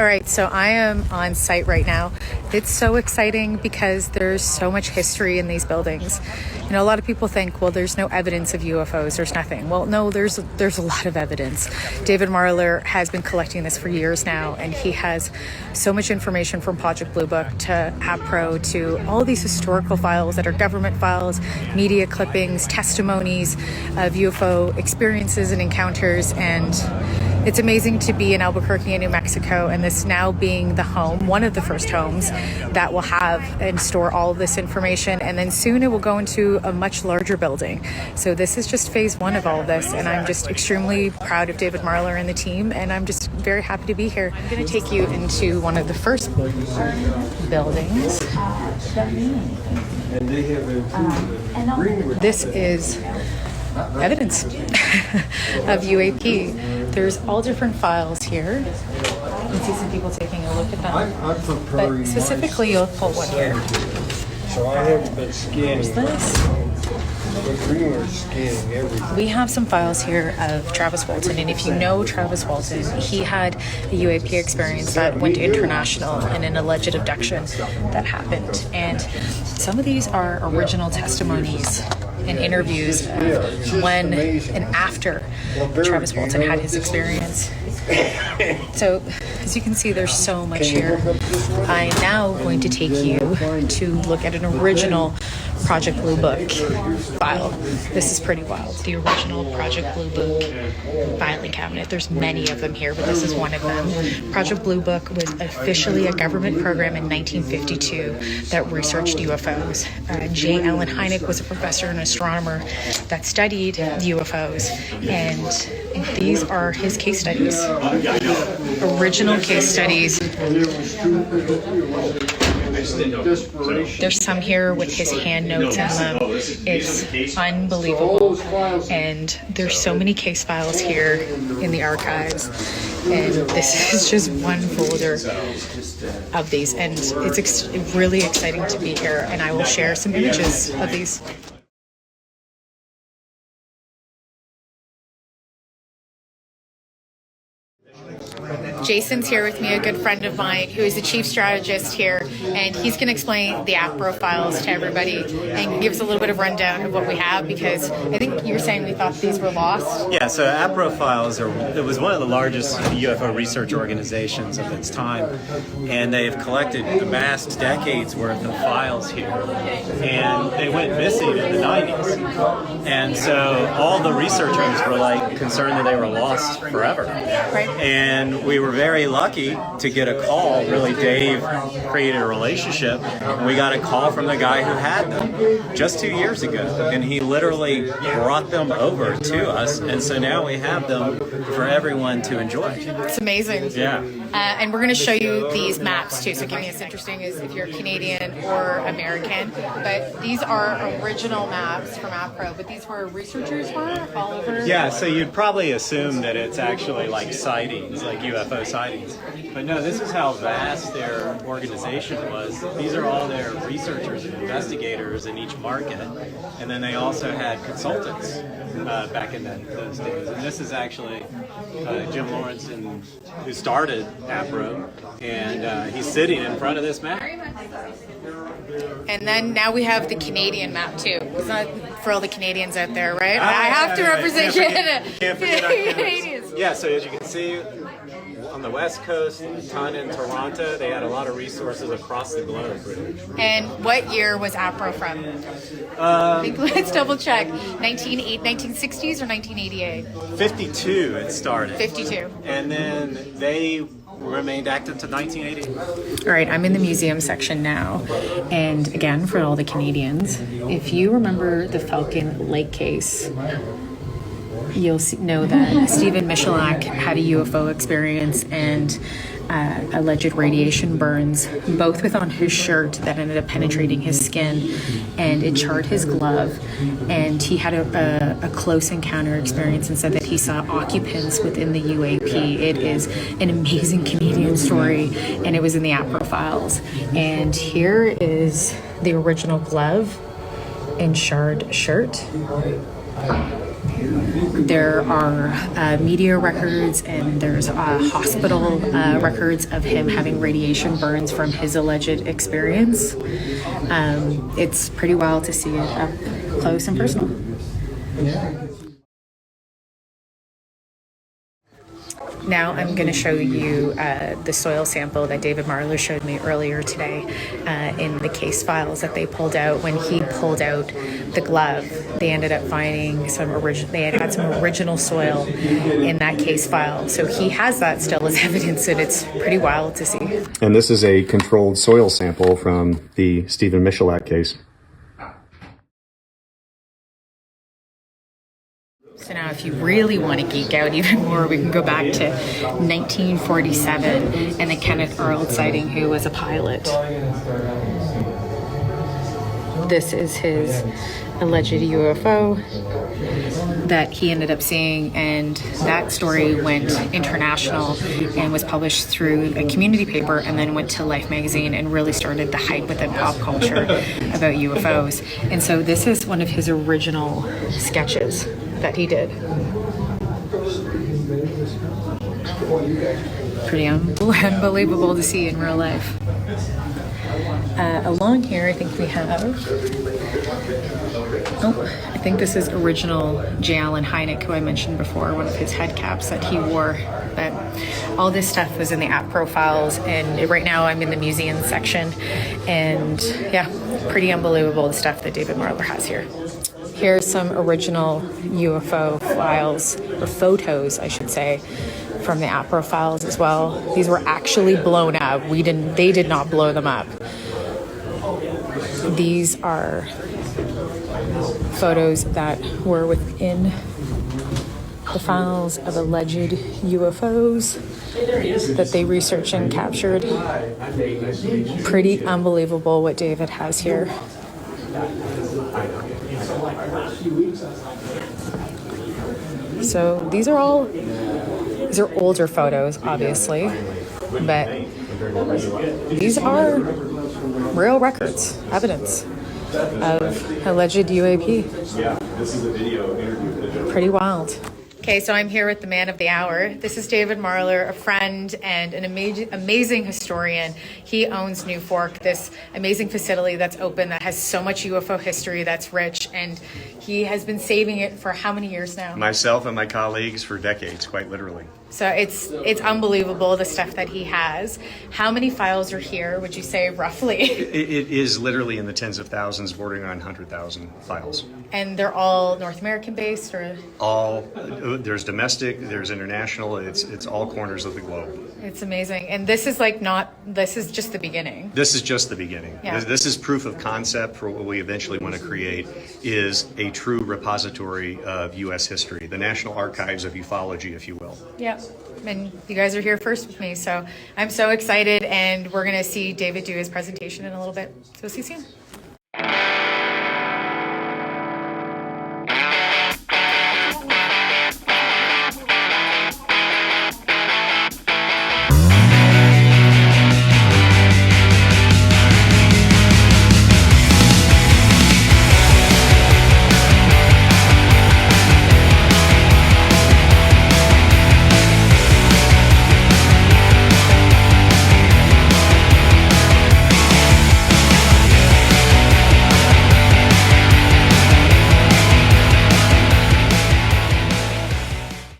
All right, so I am on site right now. It's so exciting because there's so much history in these buildings. You know, a lot of people think, well, there's no evidence of UFOs, there's nothing. Well, no, there's a lot of evidence. David Marler has been collecting this for years now, and he has so much information from Project Blue Book to APRO to all these historical files that are government files, media clippings, testimonies of UFO experiences and encounters. And it's amazing to be in Albuquerque, New Mexico, and this now being the home, one of the first homes that will have and store all of this information. And then soon it will go into a much larger building. So this is just phase one of all of this. And I'm just extremely proud of David Marler and the team. And I'm just very happy to be here. I'm going to take you into one of the first buildings. This is evidence of UAP. There's all different files here. You can see some people taking a look at them. But specifically, you'll pull one here. So I haven't been scanning. There's this. We have some files here of Travis Walton, and if you know Travis Walton, he had a UAP experience that went international in an alleged abduction that happened. And some of these are original testimonies and interviews of when and after Travis Walton had his experience. So, as you can see, there's so much here. I'm now going to take you to look at an original Project Blue Book file. This is pretty wild. The original Project Blue Book filing cabinet. There's many of them here, but this is one of them. Project Blue Book was officially a government program in 1952 that researched UFOs. J. Allen Hynek was a professor and astronomer that studied UFOs, and these are his case studies. Original case studies. There's some here with his hand notes in them. It's unbelievable. And there's so many case files here in the archives. And this is just one folder of these. And it's really exciting to be here. And I will share some images of these. Jason's here with me, a good friend of mine who is the chief strategist here, and he's going to explain the APRO files to everybody and give us a little bit of rundown of what we have, because I think you were saying we thought these were lost. Yeah, so APRO files it was one of the largest UFO research organizations of its time, and they've collected amassed decades worth of files here, and they went missing in the 90s, and so all the researchers were like concerned that they were lost forever. Right. And we were very lucky to get a call. Really, Dave created a relationship. We got a call from the guy who had them just 2 years ago, and he literally brought them over to us, and so now we have them for everyone to enjoy. It's amazing. Yeah. And we're going to show you these maps too, so giving us interesting is if you're Canadian or American. But these are original maps from APRO, but these were researchers were all over. Yeah, so you'd probably assume that it's actually like sightings, like UFO sightings. But no, this is how vast their organization was. These are all their researchers and investigators in each market. And then they also had consultants back in those days. And this is actually Jim Lawrence, who started APRO, and he's sitting in front of this map. And then now we have the Canadian map too. It's not for all the Canadians out there, right? I have to represent Can't forget our Canadians. Yeah, so as you can see, on the West Coast, a ton in Toronto, they had a lot of resources across the globe. Really. And what year was APRO from? Let's double check. 1960s or 1988? 52 it started. 52. And then they remained active to 1980. All right, I'm in the museum section now. And again, for all the Canadians, if you remember the Falcon Lake case, you'll know that Stephen Michalak had a UFO experience and alleged radiation burns, both with on his shirt that ended up penetrating his skin, and it charred his glove. And he had a close encounter experience and said that he saw occupants within the UAP. It is an amazing Canadian story, and it was in the APRO files. And here is the original glove and charred shirt. There are media records, and there's hospital records of him having radiation burns from his alleged experience. It's pretty wild to see it up close and personal. Now I'm going to show you the soil sample that David Marler showed me earlier today in the case files that they pulled out. When he pulled out the glove, they ended up finding they had some original soil in that case file. So he has that still as evidence, and it's pretty wild to see. And this is a controlled soil sample from the Stephen Michalak case. So now if you really want to geek out even more, we can go back to 1947 and the Kenneth Arnold sighting, who was a pilot. This is his alleged UFO that he ended up seeing, and that story went international and was published through a community paper, and then went to Life magazine and really started the hype within pop culture about UFOs. And so this is one of his original sketches that he did. Pretty unbelievable to see in real life. Along here, I think we have, I think this is original J. Allen Hynek, who I mentioned before, one of his head caps that he wore. But all this stuff was in the app profiles, and right now I'm in the museum section. And yeah, pretty unbelievable the stuff that David Marler has here. Here's some original UFO files, or photos, I should say, from the app profiles as well. These were actually blown up. They did not blow them up. These are photos that were within the files of alleged UFOs that they researched and captured. Pretty unbelievable what David has here. So these are older photos, obviously, but these are real records, evidence of alleged UAP. Yeah, this is a video interview. Pretty wild. Okay, so I'm here with the man of the hour. This is David Marler, a friend and an amazing historian. He owns New Fork, this amazing facility that's open that has so much UFO history that's rich, and he has been saving it for how many years now? Myself and my colleagues for decades, quite literally. So it's unbelievable, the stuff that he has. How many files are here, would you say, roughly? It is literally in the tens of thousands, bordering on 100,000 files. And they're all North American based, or? All, there's domestic, there's international, it's all corners of the globe. It's amazing. And this is this is just the beginning. This is just the beginning. Yeah. This is proof of concept for what we eventually want to create is a true repository of U.S. history, the National Archives of ufology, if you will. Yeah. And you guys are here first with me, so I'm so excited, and we're going to see David do his presentation in a little bit. So see you soon.